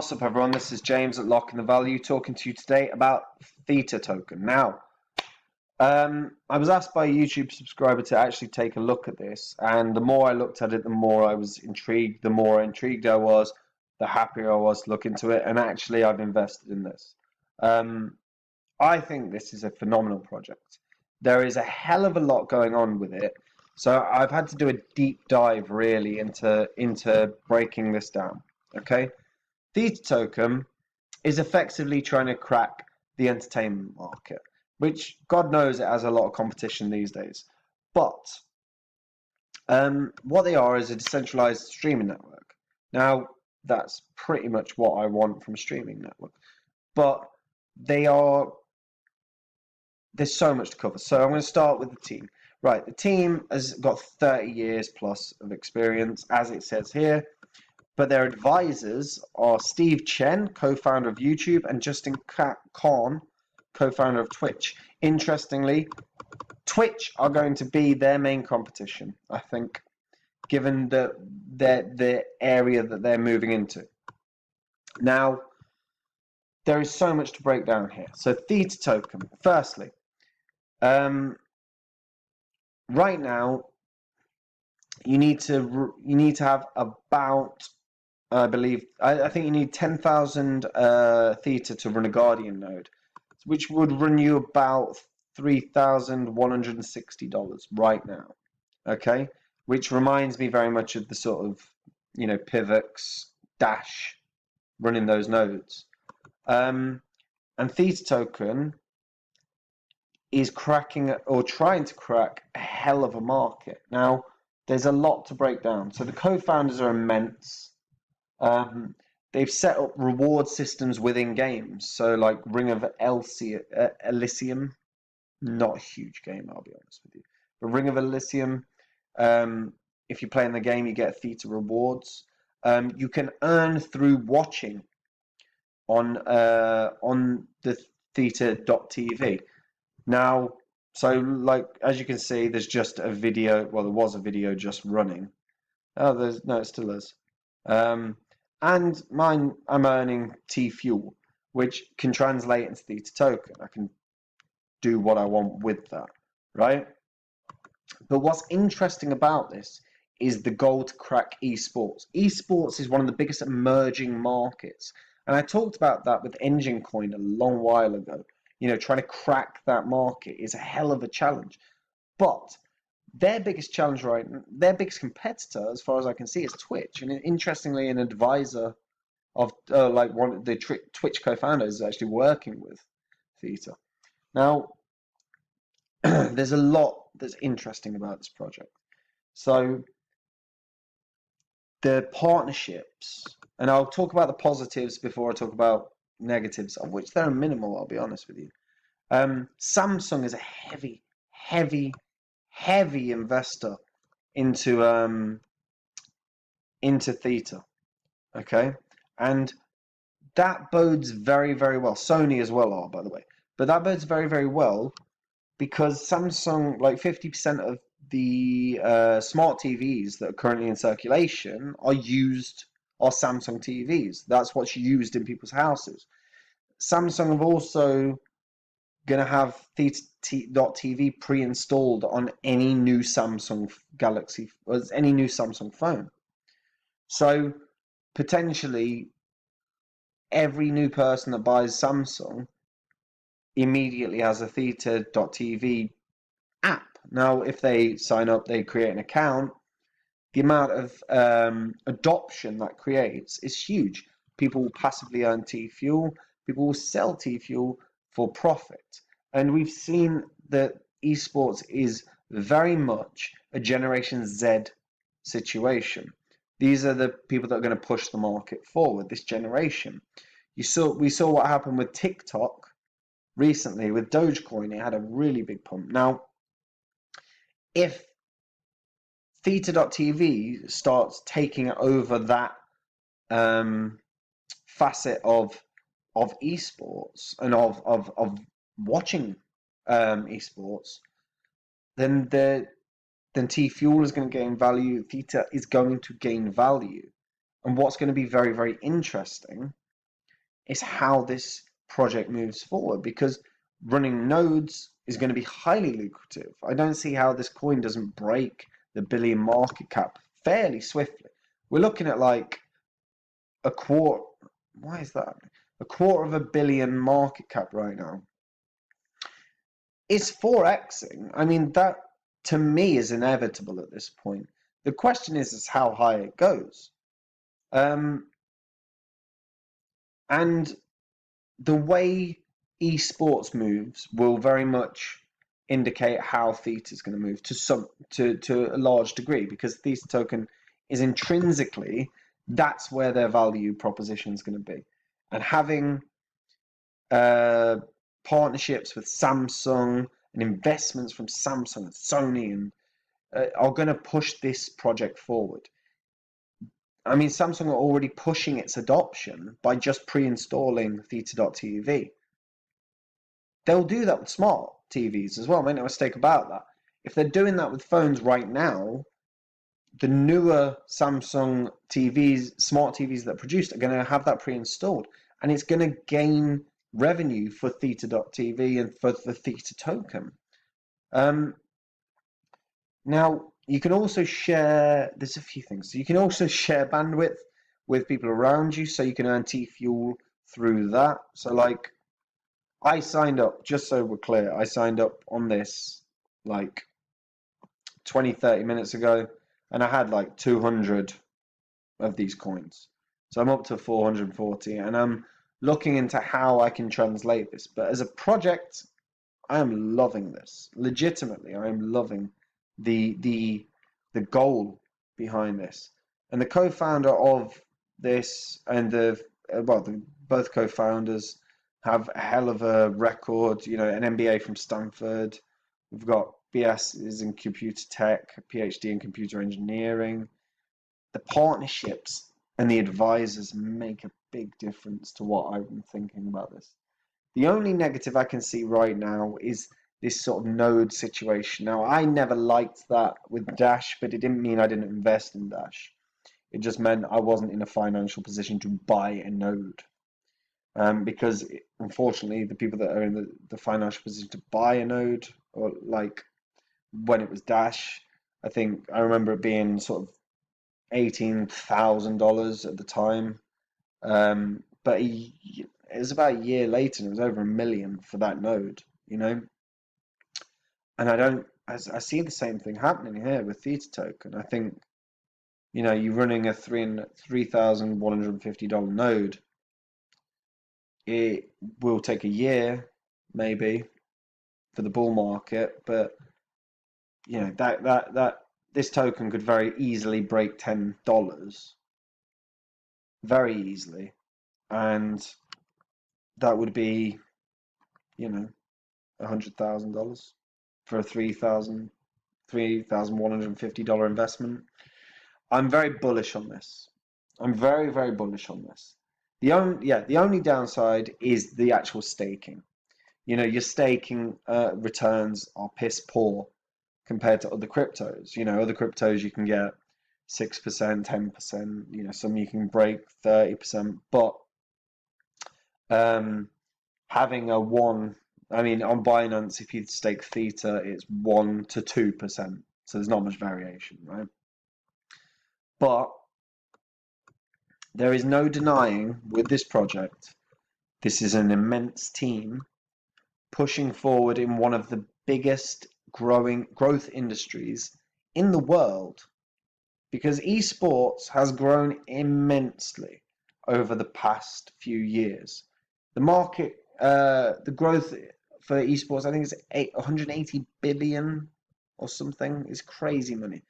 What's up, everyone? This is James at Lock in the Value talking to you today about Theta token. Now, I was asked by a YouTube subscriber to actually take a look at this, and the more I looked at it, the more I was intrigued. The more intrigued I was, the happier I was to look into it, and actually I've invested in this. I think this is a phenomenal project. There is a hell of a lot going on with it, so I've had to do a deep dive really into breaking this down. Okay. Theta token is effectively trying to crack the entertainment market, which God knows it has a lot of competition these days. But what they are is a decentralized streaming network. Now, that's pretty much what I want from a streaming network. But there's so much to cover. So I'm going to start with the team. Right, the team has got 30 years plus of experience, as it says here. But their advisors are Steve Chen, co-founder of YouTube, and Justin Khan, co-founder of Twitch. Interestingly, Twitch are going to be their main competition, I think, given the area that they're moving into. Now, there is so much to break down here. So Theta token, firstly, right now, you need to have about, I believe, I think you need 10,000 Theta to run a Guardian node, which would run you about $3,160 right now. Okay, which reminds me very much of the sort of, Pivx, Dash, running those nodes. And Theta token is cracking or trying to crack a hell of a market. Now, there's a lot to break down. So the co-founders are immense. They've set up reward systems within games. So like Ring of Elysium, not a huge game, I'll be honest with you. But Ring of Elysium, if you play in the game, you get Theta rewards. You can earn through watching on the Theta.tv. Now, so like as you can see, there's just a video. Well, there was a video just running. Oh, it still is. And mine, I'm earning T Fuel, which can translate into Theta token. I can do what I want with that, right? But what's interesting about this is the goal to crack esports. Esports is one of the biggest emerging markets. And I talked about that with Engine Coin a long while ago. Trying to crack that market is a hell of a challenge. But their biggest challenge their biggest competitor, as far as I can see, is Twitch. And interestingly, an advisor of like one of the Twitch co-founders is actually working with Theta. Now, there's a lot that's interesting about this project. So the partnerships, and I'll talk about the positives before I talk about negatives, of which there are minimal, I'll be honest with you. Samsung is a heavy investor into Theta, okay, and that bodes very, very well. Sony as well are, by the way, but that bodes very, very well because Samsung, like 50% of the smart TVs that are currently in circulation are Samsung TVs. That's what's used in people's houses. Samsung have also going to have Theta.tv pre-installed on any new Samsung Galaxy, or any new Samsung phone. So potentially every new person that buys Samsung immediately has a Theta.tv app. Now, if they sign up, they create an account, the amount of adoption that creates is huge. People will passively earn T-Fuel. People will sell T-Fuel for profit. And we've seen that esports is very much a Generation Z situation. These are the people that are going to push the market forward, this generation. We saw what happened with TikTok recently with Dogecoin. It had a really big pump. Now, if Theta.tv starts taking over that facet of esports and of watching esports, then T-Fuel is going to gain value. Theta is going to gain value. And what's going to be very, very interesting is how this project moves forward, because running nodes is going to be highly lucrative. I don't see how this coin doesn't break the billion market cap fairly swiftly. We're looking at like a quarter. Why is that? A quarter of a billion market cap right now. It's 4xing. I mean, that to me is inevitable at this point. The question is how high it goes. And the way esports moves will very much indicate how Theta is going to move to a large degree, because Theta token is intrinsically, that's where their value proposition is going to be. And having partnerships with Samsung and investments from Samsung and Sony and are going to push this project forward. I mean, Samsung are already pushing its adoption by just pre-installing Theta.tv. They'll do that with smart TVs as well. Make no mistake about that. If they're doing that with phones right now, the newer Samsung TVs, smart TVs that are produced, are going to have that pre-installed, and it's going to gain revenue for Theta.tv and for the Theta token. Now, you can also share, there's a few things. So you can also share bandwidth with people around you, so you can earn T-Fuel through that. So like, I signed up, just so we're clear, I signed up on this like 20, 30 minutes ago, and I had like 200 of these coins. So I'm up to 440, and I'm looking into how I can translate this. But as a project, I am loving this. Legitimately, I am loving the goal behind this. And the co-founder of this and both co-founders have a hell of a record, you know, an MBA from Stanford. We've got BS in computer tech, PhD in computer engineering. The partnerships and the advisors make a big difference to what I'm thinking about this. The only negative I can see right now is this sort of node situation. Now, I never liked that with Dash, but it didn't mean I didn't invest in Dash. It just meant I wasn't in a financial position to buy a node. Because unfortunately, the people that are in the financial position to buy a node, or like when it was Dash, I think I remember it being sort of $18,000 at the time. But it was about a year later, and it was over $1 million for that node, you know. And I see the same thing happening here with Theta token. I think, you know, you're running a $3,150 node. It will take a year, maybe, for the bull market, but you know that this token could very easily break $10, very easily, and that would be, you know, $100,000 for a $3,150 investment. I'm very bullish on this. I'm very, very bullish on this. The only downside is the actual staking. You know, your staking returns are piss poor compared to other cryptos. You know, other cryptos you can get 6%, 10%. You know, some you can break 30%. But having a one, I mean, on Binance, if you stake Theta, it's 1 to 2%. So there's not much variation, right? But there is no denying with this project, this is an immense team pushing forward in one of the biggest growth industries in the world, because esports has grown immensely over the past few years. The market, the growth for esports, I think is 180 billion or something. It's crazy money.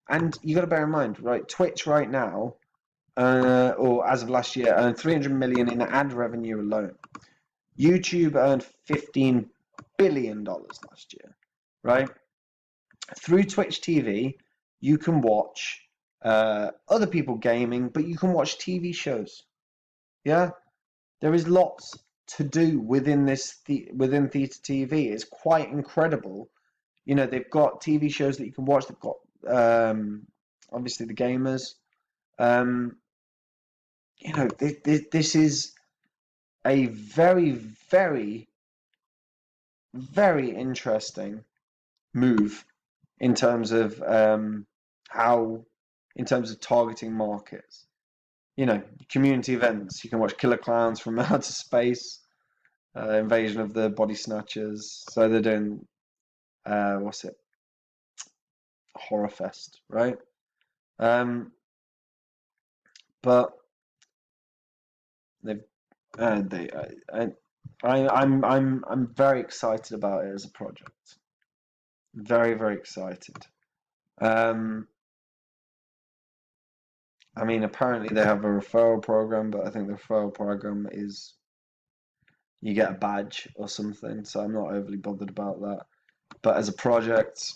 And you got to bear in mind, right? Twitch right now, or as of last year, earned 300 million in ad revenue alone. YouTube earned $15 billion last year, right? Through Twitch TV, you can watch other people gaming, but you can watch TV shows. Yeah, there is lots to do within within Theta TV. It's quite incredible. You know, they've got TV shows that you can watch. They've got obviously the gamers. You know, know, this is a very, very, very interesting move in terms of in terms of targeting markets. You know, community events. You can watch Killer Clowns from Outer Space, Invasion of the Body Snatchers. So they're doing what's it? Horror Fest, right? But they've they I'm very excited about it as a project. Very, very excited. Um, I mean, apparently they have a referral program, but I think the referral program is you get a badge or something, so I'm not overly bothered about that. But as a project,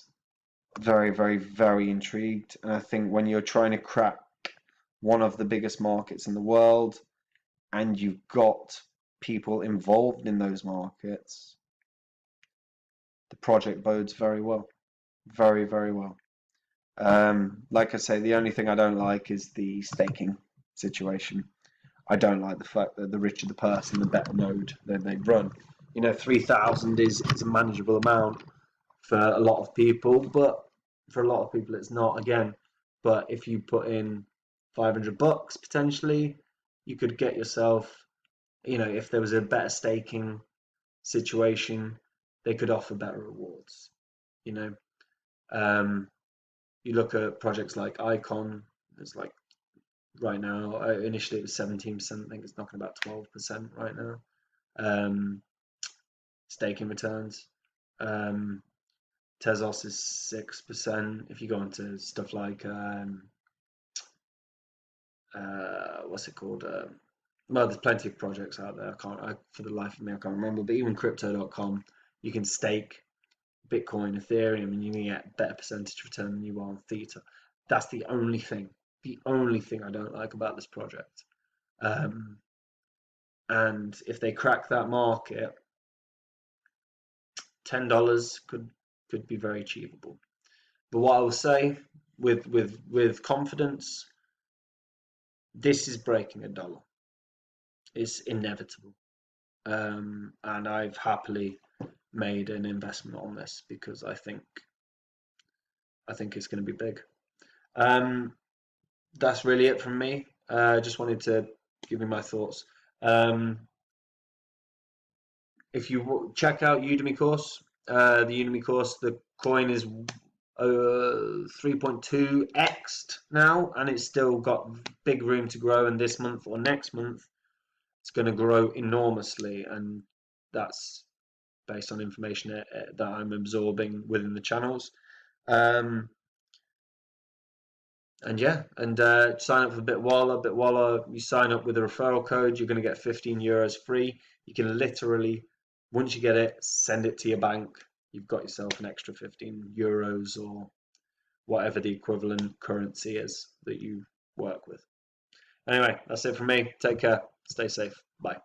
very, very, very intrigued. And I think when you're trying to crack one of the biggest markets in the world and you've got people involved in those markets, the project bodes very well. Very, very well. Like I say, the only thing I don't like is the staking situation. I don't like the fact that the richer the person, the better node that they run. You know, 3,000 is a manageable amount for a lot of people, but for a lot of people it's not again. But if you put in $500 potentially, you could get yourself, you know, if there was a better staking situation, they could offer better rewards. You know, you look at projects like Icon, it's like right now, initially it was 17%, I think it's knocking about 12% right now. Staking returns. Tezos is 6%. If you go into stuff like what's it called? Well, there's plenty of projects out there. For the life of me, I can't remember. But even crypto.com, you can stake Bitcoin, Ethereum, and you can get better percentage return than you are on Theta. That's the only thing. The only thing I don't like about this project. And if they crack that market, $10 could be very achievable. But what I will say with confidence, this is breaking $1. It's inevitable. And I've happily made an investment on this because I think it's going to be big. That's really it from me. I just wanted to give you my thoughts. If you check out Udemy course, the Udemy course, the coin is 3.2x now, and it's still got big room to grow. And this month or next month, it's going to grow enormously, and that's based on information that I'm absorbing within the channels. And yeah, and sign up for Bitwala. Bitwala, you sign up with a referral code, you're going to get €15 free. You can literally, once you get it, send it to your bank. You've got yourself an extra €15 or whatever the equivalent currency is that you work with. Anyway, that's it from me. Take care. Stay safe. Bye.